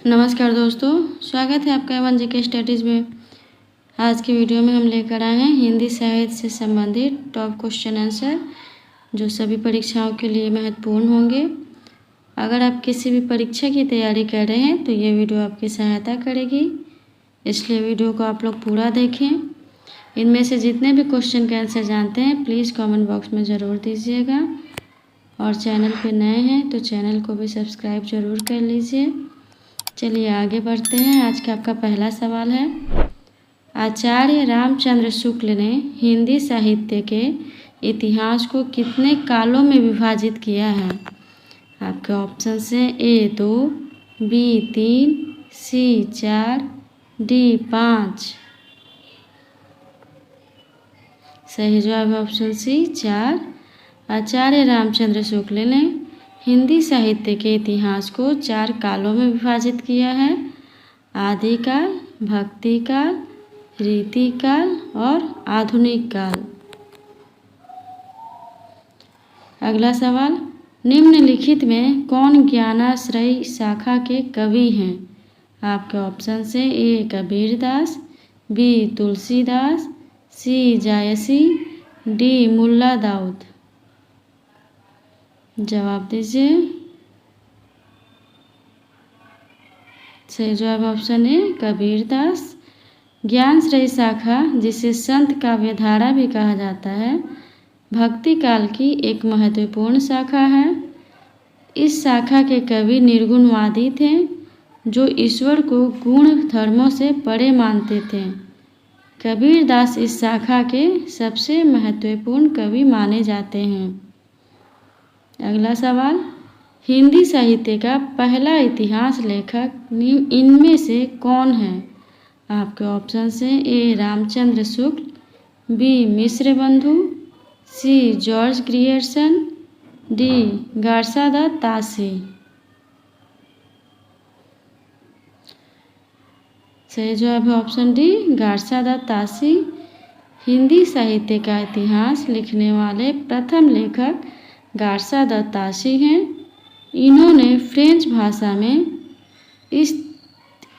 नमस्कार दोस्तों, स्वागत है आपका एवन जीके स्टडीज़ में। आज की वीडियो में हम लेकर आए हैं हिंदी साहित्य से संबंधित टॉप क्वेश्चन आंसर जो सभी परीक्षाओं के लिए महत्वपूर्ण होंगे। अगर आप किसी भी परीक्षा की तैयारी कर रहे हैं तो ये वीडियो आपकी सहायता करेगी, इसलिए वीडियो को आप लोग पूरा देखें। इनमें से जितने भी क्वेश्चन के आंसर जानते हैं प्लीज़ कमेंट बॉक्स में ज़रूर दीजिएगा, और चैनल पर नए हैं तो चैनल को भी सब्सक्राइब ज़रूर कर लीजिए। चलिए आगे बढ़ते हैं। आज का आपका पहला सवाल है, आचार्य रामचंद्र शुक्ल ने हिंदी साहित्य के इतिहास को कितने कालों में विभाजित किया है? आपके ऑप्शन हैं ए 2, बी 3, सी 4, डी 5। सही जवाब है ऑप्शन सी 4। आचार्य रामचंद्र शुक्ल ने हिंदी साहित्य के इतिहास को 4 कालों में विभाजित किया है: आदिकाल, भक्तिकाल, रीतिकाल और आधुनिक काल। अगला सवाल, निम्नलिखित में कौन ज्ञानाश्रयी शाखा के कवि हैं? आपके ऑप्शन से ए कबीरदास, बी तुलसीदास, सी जायसी, डी मुल्ला दाऊद। जवाब दीजिए। सही जवाब ऑप्शन ए कबीरदास। ज्ञान श्रेय शाखा, जिसे संत काव्यधारा भी कहा जाता है, भक्ति काल की एक महत्वपूर्ण शाखा है। इस शाखा के कवि निर्गुणवादी थे, जो ईश्वर को गुण धर्मों से परे मानते थे। कबीरदास इस शाखा के सबसे महत्वपूर्ण कवि माने जाते हैं। अगला सवाल, हिंदी साहित्य का पहला इतिहास लेखक इनमें से कौन है? आपके ऑप्शन हैं ए रामचंद्र शुक्ल, बी मिश्र बंधु, सी जॉर्ज ग्रियर्सन, डी गार्सादा तासी। सही जवाब है ऑप्शन डी गार्सादा तासी। हिंदी साहित्य का इतिहास लिखने वाले प्रथम लेखक गार्सादा तासी हैं। इन्होंने फ्रेंच भाषा में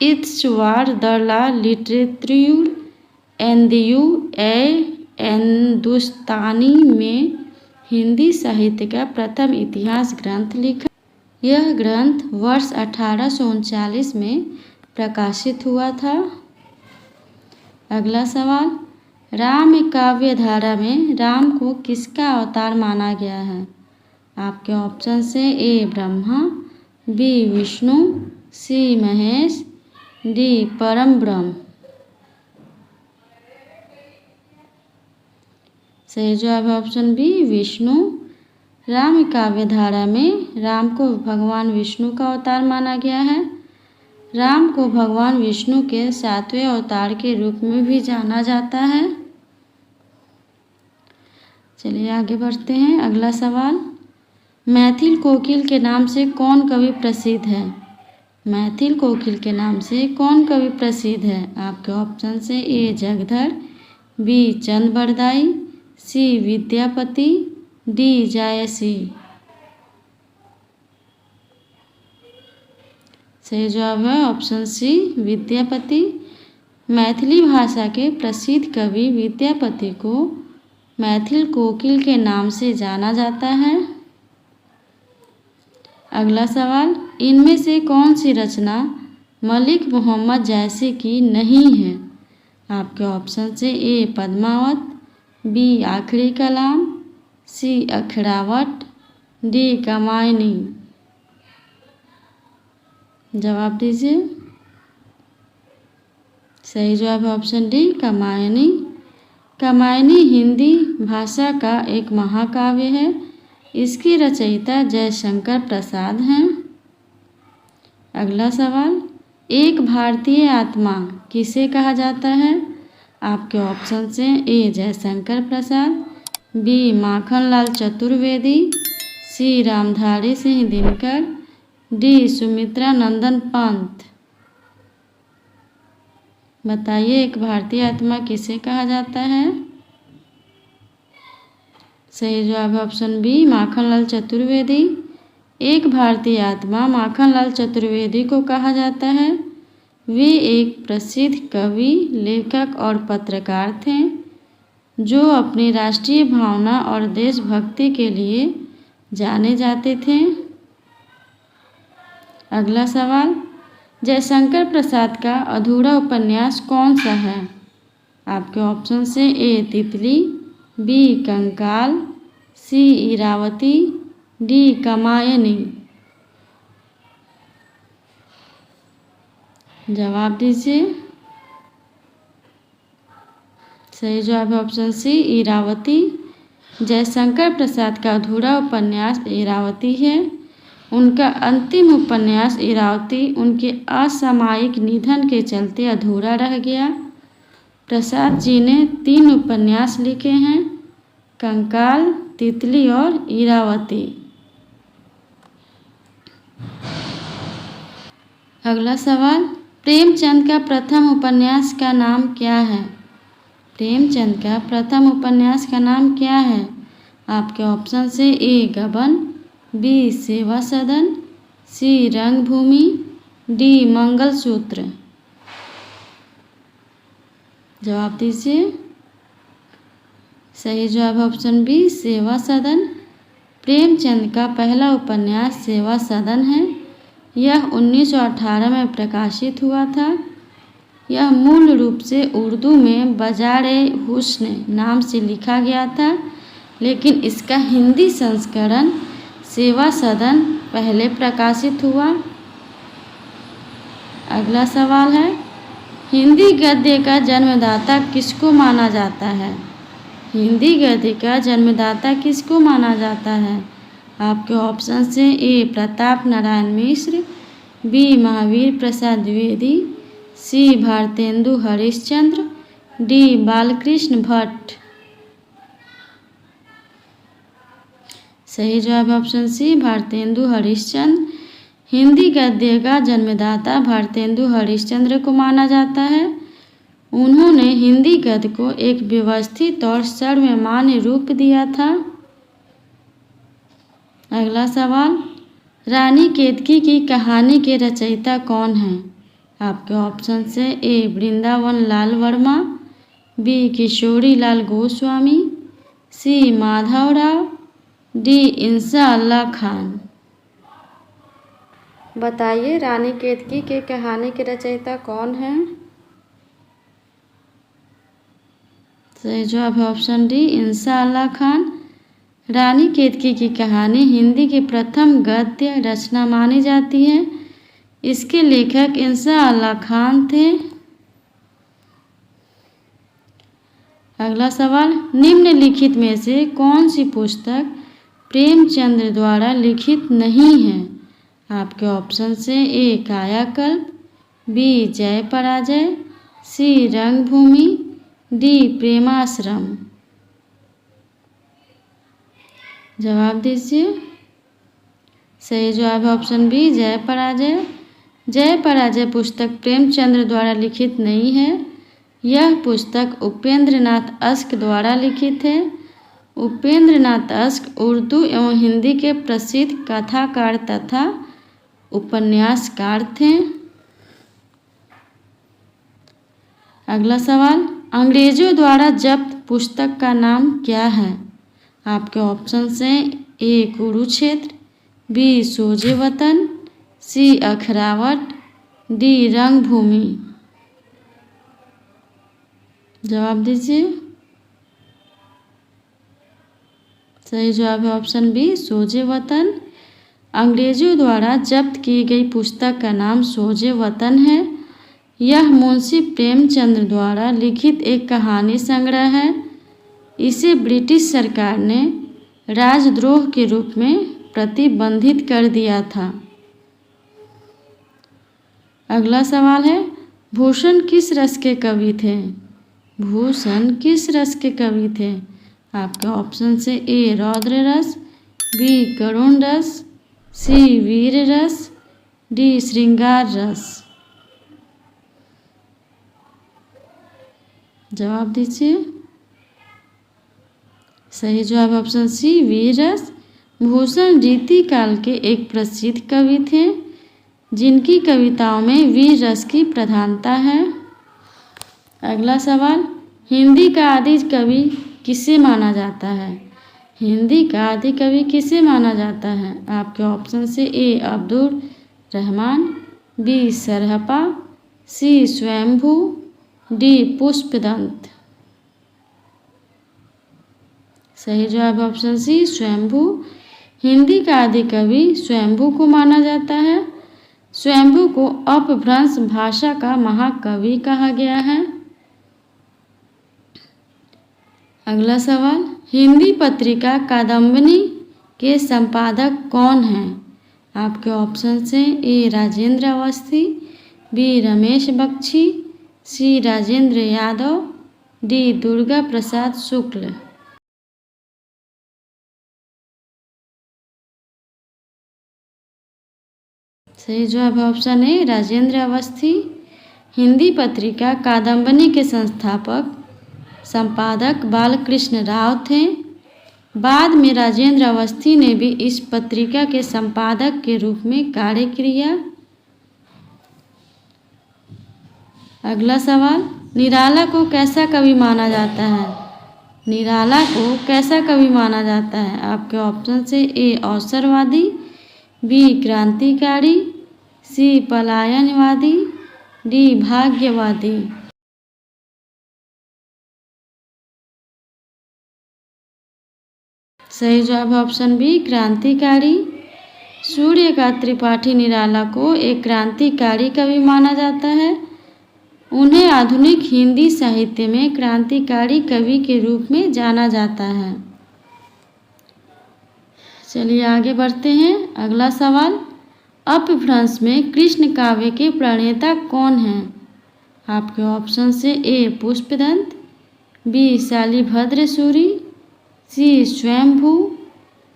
इस्वार द ला लिटरेचर एंदियू हिंदुस्तानी में हिंदी साहित्य का प्रथम इतिहास ग्रंथ लिखा। यह ग्रंथ वर्ष 1839 में प्रकाशित हुआ था। अगला सवाल, राम काव्य धारा में राम को किसका अवतार माना गया है? आपके ऑप्शन से ए ब्रह्मा, बी विष्णु, सी महेश, डी परम ब्रह्म। सही जवाब है ऑप्शन बी विष्णु। राम काव्य धारा में राम को भगवान विष्णु का अवतार माना गया है। राम को भगवान विष्णु के 7वें अवतार के रूप में भी जाना जाता है। चलिए आगे बढ़ते हैं। अगला सवाल, मैथिल कोकिल के नाम से कौन कवि प्रसिद्ध है? मैथिल कोकिल के नाम से कौन कवि प्रसिद्ध है? आपके ऑप्शन से ए जगधर, बी चंद बरदाई, सी विद्यापति, डी जायसी। सही जवाब है ऑप्शन सी विद्यापति। मैथिली भाषा के प्रसिद्ध कवि विद्यापति को मैथिल कोकिल के नाम से जाना जाता है। अगला सवाल, इनमें से कौन सी रचना मलिक मोहम्मद जैसी की नहीं है? आपके ऑप्शन से ए पद्मावत, बी आखिरी कलाम, सी अखड़ावट, डी कामायनी। जवाब दीजिए। सही जवाब है ऑप्शन डी कामायनी। कामायनी हिंदी भाषा का एक महाकाव्य है। इसकी रचयिता जयशंकर प्रसाद हैं। अगला सवाल, एक भारतीय आत्मा किसे कहा जाता है? आपके ऑप्शन हैं ए जयशंकर प्रसाद, बी माखनलाल चतुर्वेदी, सी रामधारी सिंह दिनकर, डी सुमित्रा नंदन पंत। बताइए एक भारतीय आत्मा किसे कहा जाता है? सही जवाब है ऑप्शन बी माखनलाल चतुर्वेदी। एक भारतीय आत्मा माखनलाल चतुर्वेदी को कहा जाता है। वे एक प्रसिद्ध कवि, लेखक और पत्रकार थे जो अपनी राष्ट्रीय भावना और देशभक्ति के लिए जाने जाते थे। अगला सवाल, जयशंकर प्रसाद का अधूरा उपन्यास कौन सा है? आपके ऑप्शन से ए तितली, बी कंकाल, सी इरावती, डी कामायनी। जवाब दीजिए। सही जवाब है ऑप्शन सी इरावती। जयशंकर प्रसाद का अधूरा उपन्यास इरावती है। उनका अंतिम उपन्यास इरावती उनके असामयिक निधन के चलते अधूरा रह गया। प्रसाद जी ने 3 उपन्यास लिखे हैं, कंकाल, तितली और इरावती। अगला सवाल, प्रेमचंद का प्रथम उपन्यास का नाम क्या है? प्रेमचंद का प्रथम उपन्यास का नाम क्या है? आपके ऑप्शन से ए गबन, बी सेवा सदन, सी रंगभूमि, डी मंगलसूत्र। जवाब दीजिए। सही जवाब ऑप्शन बी सेवा सदन। प्रेमचंद का पहला उपन्यास सेवा सदन है। यह 1918 में प्रकाशित हुआ था। यह मूल रूप से उर्दू में बाज़ार-ए-हुस्न नाम से लिखा गया था, लेकिन इसका हिंदी संस्करण सेवा सदन पहले प्रकाशित हुआ। अगला सवाल है, हिंदी गद्य का जन्मदाता किसको माना जाता है? हिंदी गद्य का जन्मदाता किसको माना जाता है? आपके ऑप्शन से ए प्रताप नारायण मिश्र, बी महावीर प्रसाद द्विवेदी, सी भारतेंदु हरिश्चंद्र, डी बालकृष्ण भट्ट। सही जवाब ऑप्शन सी भारतेंदु हरिश्चंद्र। हिंदी गद्य का जन्मदाता भारतेंदु हरिश्चंद्र को माना जाता है। उन्होंने हिंदी गद्य को एक व्यवस्थित और सर्वमान्य रूप दिया था। अगला सवाल, रानी केतकी की कहानी के रचयिता कौन हैं? आपके ऑप्शन से ए वृंदावन लाल वर्मा, बी किशोरी लाल गोस्वामी, सी माधवराव, डी इंसाअल्लाह खान। बताइए रानी केतकी के कहानी के रचयिता कौन हैं? सही जवाब है ऑप्शन डी इंसाअल्लाह खान। रानी केतकी की कहानी हिंदी की प्रथम गद्य रचना मानी जाती है। इसके लेखक इंसाअल्लाह खान थे। अगला सवाल, निम्नलिखित में से कौन सी पुस्तक प्रेमचंद द्वारा लिखित नहीं है? आपके ऑप्शन से ए कायाकल्प, बी जय पराजय, सी रंगभूमि, डी प्रेमाश्रम। जवाब दीजिए। सही जवाब है ऑप्शन बी जय पराजय। जय पराजय पुस्तक प्रेमचंद द्वारा लिखित नहीं है। यह पुस्तक उपेंद्र नाथ अश्क द्वारा लिखित है। उपेंद्र नाथ अश्क उर्दू एवं हिंदी के प्रसिद्ध कथाकार तथा उपन्यासकार थे। अगला सवाल, अंग्रेजों द्वारा जब्त पुस्तक का नाम क्या है? आपके ऑप्शन से ए कुरुक्षेत्र, बी सोजे वतन, सी अखरावट, डी रंगभूमि। जवाब दीजिए। सही जवाब है ऑप्शन बी सोजे वतन। अंग्रेजों द्वारा जब्त की गई पुस्तक का नाम सोजे वतन है। यह मुंशी प्रेमचंद द्वारा लिखित एक कहानी संग्रह है। इसे ब्रिटिश सरकार ने राजद्रोह के रूप में प्रतिबंधित कर दिया था। अगला सवाल है, भूषण किस रस के कवि थे? भूषण किस रस के कवि थे? आपके ऑप्शन से ए रौद्र रस, बी करुण रस, सी वीर रस, डी श्रृंगार रस। जवाब दीजिए। सही जवाब ऑप्शन सी वीर रस। भूषण रीतिकाल के एक प्रसिद्ध कवि थे जिनकी कविताओं में वीर रस की प्रधानता है। अगला सवाल, हिंदी का आदि कवि किसे माना जाता है? हिंदी का आदि कवि किसे माना जाता है? आपके ऑप्शन से ए अब्दुल रहमान, बी सरहपा, सी स्वयंभू, डी पुष्पदंत। सही जवाब ऑप्शन सी स्वयंभू। हिंदी का आदि कवि स्वयंभू को माना जाता है। स्वयंभू को अपभ्रंश भाषा का महाकवि कहा गया है। अगला सवाल, हिंदी पत्रिका कादम्बिनी के संपादक कौन हैं? आपके ऑप्शन से ए राजेंद्र अवस्थी, बी रमेश बख्शी, सी राजेंद्र यादव, डी दुर्गा प्रसाद शुक्ल। सही जवाब ऑप्शन ए राजेंद्र अवस्थी। हिंदी पत्रिका कादम्बिनी के संपादक बालकृष्ण राव थे। बाद में राजेंद्र अवस्थी ने भी इस पत्रिका के संपादक के रूप में कार्य किया। अगला सवाल, निराला को कैसा कवि माना जाता है? निराला को कैसा कवि माना जाता है? आपके ऑप्शन से ए अवसरवादी, बी क्रांतिकारी, सी पलायनवादी, डी भाग्यवादी। सही जवाब ऑप्शन बी क्रांतिकारी। सूर्यकांत त्रिपाठी निराला को एक क्रांतिकारी कवि माना जाता है। उन्हें आधुनिक हिंदी साहित्य में क्रांतिकारी कवि के रूप में जाना जाता है। चलिए आगे बढ़ते हैं। अगला सवाल, अपभ्रंश में कृष्ण काव्य के प्रणेता कौन हैं? आपके ऑप्शन से ए पुष्पदंत, बी शालिभद्र सूरी, सी स्वयंभू,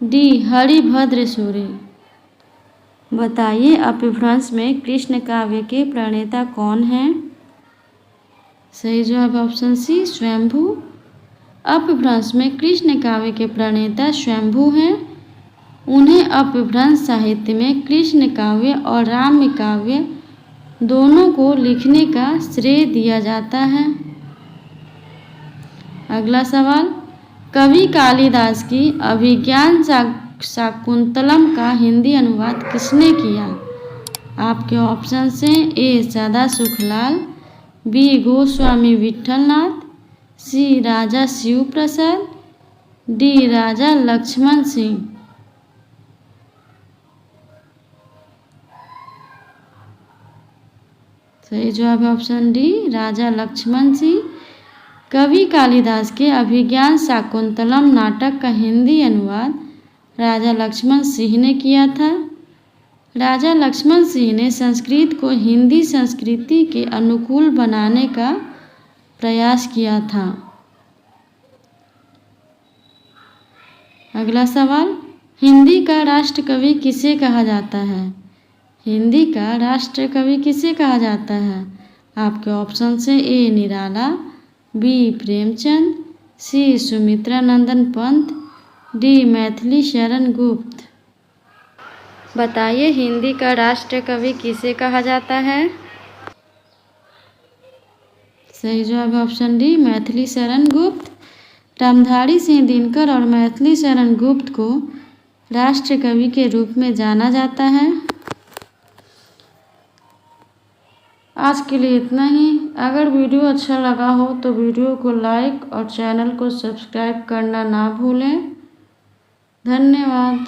डी हरिभद्र सूरी। बताइए अपभ्रंश में कृष्ण काव्य के प्रणेता कौन हैं? सही जवाब ऑप्शन सी स्वयंभू। अपभ्रंश में कृष्ण काव्य के प्रणेता स्वयंभू हैं। उन्हें अपभ्रंश साहित्य में कृष्ण काव्य और राम्य काव्य दोनों को लिखने का श्रेय दिया जाता है। अगला सवाल, कवि कालिदास की अभिज्ञान शाकुंतलम का हिंदी अनुवाद किसने किया? आपके ऑप्शन से ए सदा सुखलाल, बी गोस्वामी विठलनाथ, सी राजा शिव प्रसाद, डी राजा लक्ष्मण सिंह। सही जवाब ऑप्शन डी राजा लक्ष्मण सिंह। कवि कालिदास के अभिज्ञान शाकुंतलम नाटक का हिंदी अनुवाद राजा लक्ष्मण सिंह ने किया था। राजा लक्ष्मण सिंह ने संस्कृत को हिंदी संस्कृति के अनुकूल बनाने का प्रयास किया था। अगला सवाल, हिंदी का राष्ट्र कवि किसे कहा जाता है? हिंदी का राष्ट्र कवि किसे कहा जाता है? आपके ऑप्शन से ए निराला, बी प्रेमचंद, सी सुमित्रा नंदन पंत, डी मैथिली शरण गुप्त। बताइए हिंदी का राष्ट्र कवि किसे कहा जाता है? सही जवाब ऑप्शन डी मैथिली शरण गुप्त। रामधारी सिंह दिनकर और मैथिली शरण गुप्त को राष्ट्र कवि के रूप में जाना जाता है। आज के लिए इतना ही। अगर वीडियो अच्छा लगा हो तो वीडियो को लाइक और चैनल को सब्सक्राइब करना ना भूलें। धन्यवाद।